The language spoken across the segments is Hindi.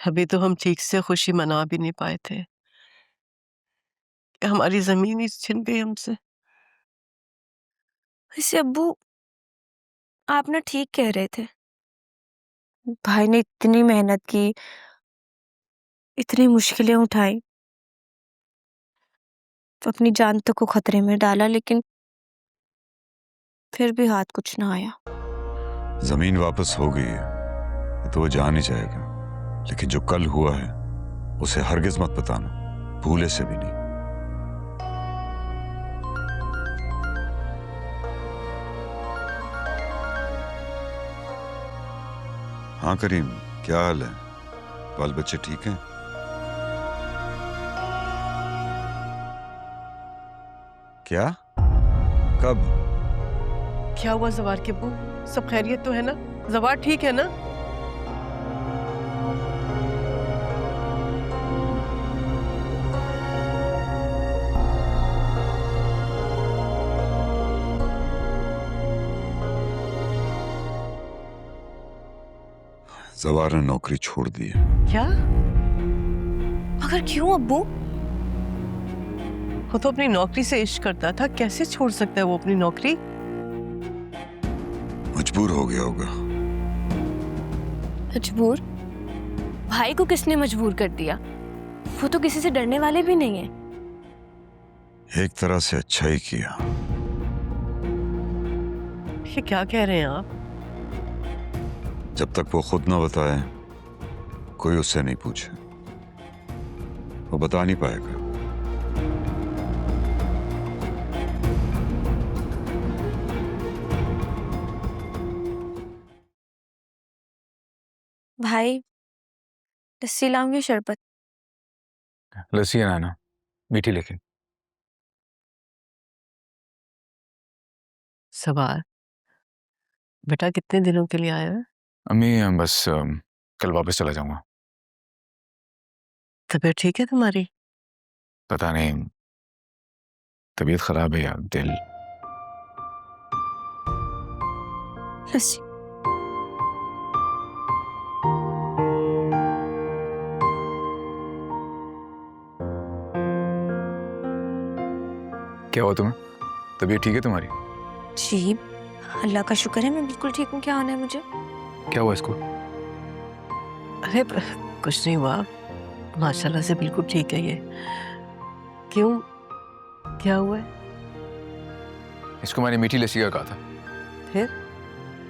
अभी तो हम ठीक से खुशी मना भी नहीं पाए थे कि हमारी जमीन ही छिन गई हमसे। वैसे अब्बू, आप ना ठीक कह रहे थे। भाई ने इतनी मेहनत की, इतनी मुश्किलें उठाई, तो अपनी जान तक को खतरे में डाला, लेकिन फिर भी हाथ कुछ ना आया। जमीन वापस हो गई है तो वो जान ही जाएगा, लेकिन जो कल हुआ है उसे हरगिज मत बताना, भूले से भी नहीं। हाँ करीम, क्या हाल है? बाल बच्चे ठीक हैं? क्या? कब? क्या हुआ जवार के अब्बू? सब खैरियत तो है ना? जवार ठीक है ना? जवार ने नौकरी छोड़ दी है। क्या? मगर क्यों अब्बू? वो तो अपनी नौकरी से इश्क करता था, कैसे छोड़ सकता है वो अपनी नौकरी? मजबूर हो गया होगा। मजबूर? भाई को किसने मजबूर कर दिया? वो तो किसी से डरने वाले भी नहीं है। एक तरह से अच्छा ही किया। ये क्या कह रहे हैं आप? जब तक वो खुद ना बताए, कोई उससे नहीं पूछे। वो बता नहीं पाएगा। भाई, लस्सी लाऊंगी शरबत? लस्सी है नाना, मीठी लेकिन। सवार, बेटा कितने दिनों के लिए आया है? अम्मी बस कल वापस चला जाऊंगा। तबीयत ठीक है तुम्हारी? पता नहीं, तबीयत खराब है या दिल। लस्सी। क्या हुआ तुम्हें? तबीयत ठीक है तुम्हारी? जी, अल्लाह का शुक्र है, मैं बिल्कुल ठीक हूँ। क्या होना है मुझे? क्या हुआ इसको? अरे कुछ नहीं हुआ, माशाल्लाह से बिल्कुल ठीक है ये। क्यों, क्या हुआ है? इसको मैंने मीठी लस्सी का कहा था। फिर?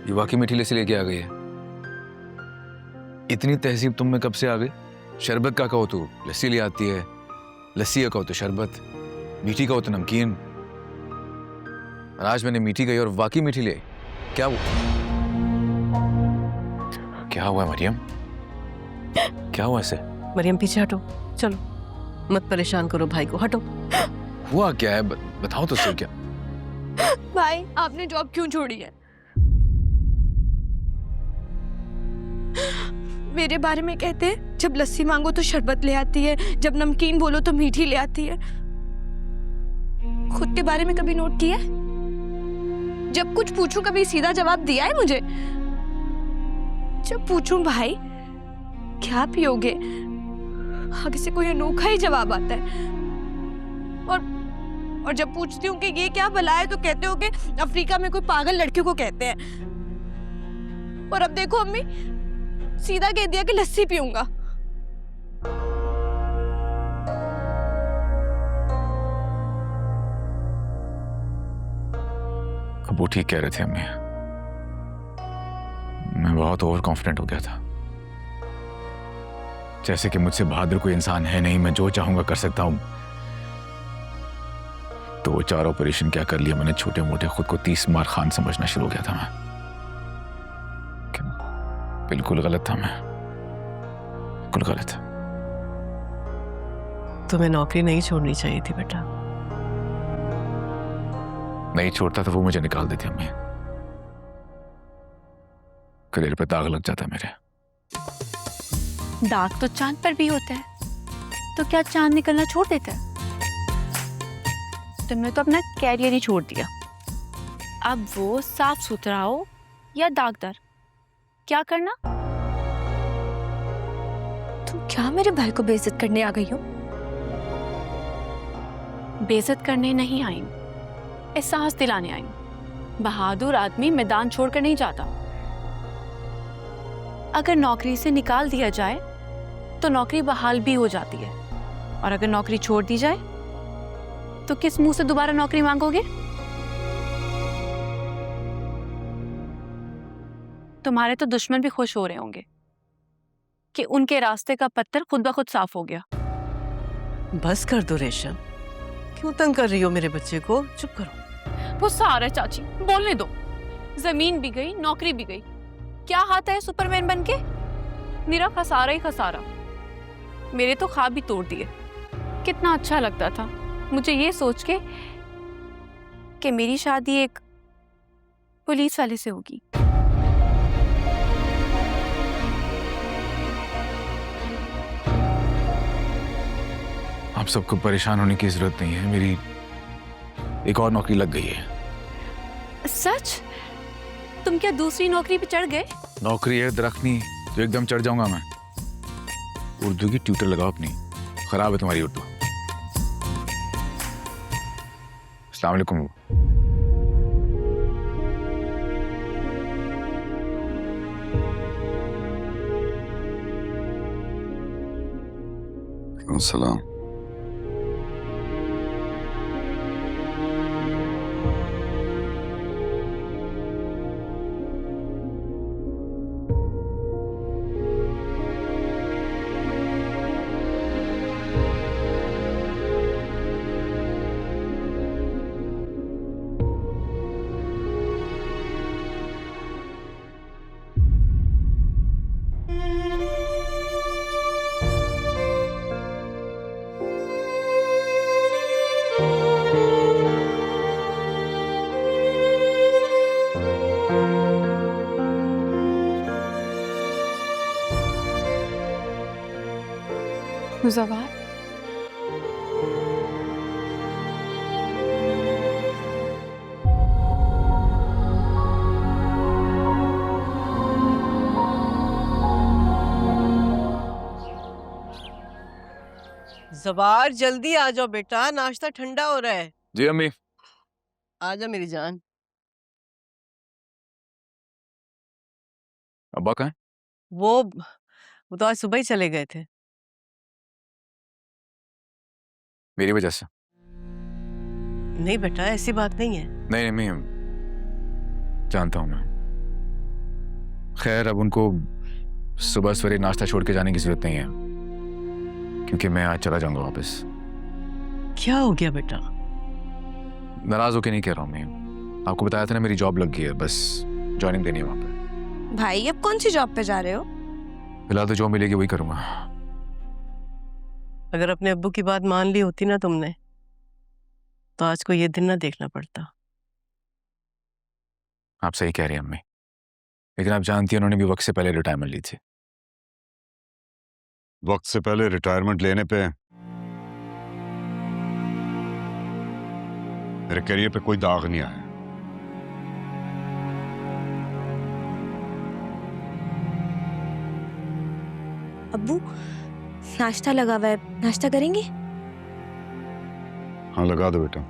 ये वाकई मीठी लस्सी लेके आ गई है। इतनी तहजीब तुम में कब से आ गई? शरबत का कहो तो लस्सी ले आती है, लस्सी का कहो तो शरबत, मीठी कहो तो नमकीन। और आज मैंने मीठी कही और वाकई मीठी ले आई। क्या हुआ? क्या हुआ मरियम? क्या हुआ इसे? मरियम पीछे हटो, चलो, मत परेशान करो भाई को, हटो। हुआ क्या है? बताओ तो सही। क्या भाई, आपने जॉब क्यों छोड़ी है? मेरे बारे में कहते हैं, जब लस्सी मांगो तो शरबत ले आती है, जब नमकीन बोलो तो मीठी ले आती है। खुद के बारे में कभी नोट किया है? जब कुछ पूछूं कभी सीधा जवाब दिया है मुझे? जब पूछूं भाई क्या पियोगे, आगे से कोई अनोखा ही जवाब आता है। और जब पूछती हूँ कि ये क्या भला है, तो कहते हो कि अफ्रीका में कोई पागल लड़कियों को कहते हैं। और अब देखो अम्मी, सीधा कह दिया कि लस्सी पीऊंगा। अब वो ठीक कह रहे थे अम्मी। मैं बहुत ओवर कॉन्फिडेंट हो गया था, जैसे कि मुझसे बहादुर कोई इंसान है नहीं, मैं जो चाहूंगा कर सकता हूं। तो वो 4 ऑपरेशन क्या कर लिया मैंने, छोटे मोटे, खुद को 30 मार खान समझना शुरू हो गया था मैं। बिल्कुल गलत था मैं, बिल्कुल गलत। तुम्हें नौकरी नहीं छोड़नी चाहिए थी बेटा। नहीं छोड़ता तो वो मुझे निकाल देती अम्मी। करियर पे दाग लग जाता मेरे। दाग तो चांद पर भी होता है, तो क्या चांद निकलना छोड़ देता है? तुमने तो अपना कैरियर ही छोड़ दिया। अब वो साफ सुथरा हो या दागदार, क्या करना? क्या मेरे भाई को बेइज्जत करने आ गई हो? बेइज्जत करने नहीं आई, एहसास दिलाने आई। बहादुर आदमी मैदान छोड़कर नहीं जाता। अगर नौकरी से निकाल दिया जाए तो नौकरी बहाल भी हो जाती है, और अगर नौकरी छोड़ दी जाए तो किस मुंह से दोबारा नौकरी मांगोगे? तुम्हारे तो दुश्मन भी खुश हो रहे होंगे कि उनके रास्ते का पत्थर खुद ब खुद साफ हो गया। बस कर दो रेशम, क्यों तंग कर रही हो मेरे बच्चे को? चुप करो। वो सारा चाची, बोलने दो। जमीन भी गई, नौकरी भी गई, क्या हाथ है सुपरमैन बनके? मेरा खसारा ही खसारा। मेरे तो ख्वाब भी तोड़ दिए। कितना अच्छा लगता था मुझे ये सोच के कि मेरी शादी एक पुलिस वाले से होगी। आप सबको परेशान होने की जरूरत नहीं है, मेरी एक और नौकरी लग गई है। सच? तुम क्या दूसरी नौकरी पे चढ़ गए? नौकरी है दरख्त नहीं तो एकदम चढ़ जाऊंगा मैं। उर्दू की ट्यूटर लगाओ अपनी, खराब है तुम्हारी उर्दू। अस्सलाम वालेकुम। सलाम। मुज़व्वर, जवार जल्दी आ जाओ बेटा, नाश्ता ठंडा हो रहा है। जी अम्मी। आ जा मेरी जान। अब्बा कहाँ है? वो तो आज सुबह ही चले गए थे। मेरी वजह से? नहीं बेटा, ऐसी बात नहीं है। नहीं मैं जानता हूं मैं। खैर अब उनको सुबह सवेरे नाश्ता छोड़ के जाने की जरूरत नहीं है, क्योंकि मैं आज चला जाऊंगा वापस। क्या हो गया बेटा? नाराज होके नहीं कह रहा हूं मैं, आपको बताया था ना मेरी जॉब लग गई है, बस ज्वाइनिंग देनी है वहां पे। भाई अब कौन सी जॉब पे जा रहे हो? फिलहाल तो जो मिलेगी वही करूंगा। अगर अपने अब्बू की बात मान ली होती ना तुमने, तो आज को ये दिन ना देखना पड़ता। आप सही कह रही हैं अम्मी, लेकिन आप जानती हैं उन्होंने भी वक्त से पहले रिटायरमेंट ली थी। वक्त से पहले रिटायरमेंट लेने पे मेरे करियर पे कोई दाग नहीं आया। अब्बू नाश्ता लगा हुआ है, नाश्ता करेंगे? हाँ लगा दो बेटा।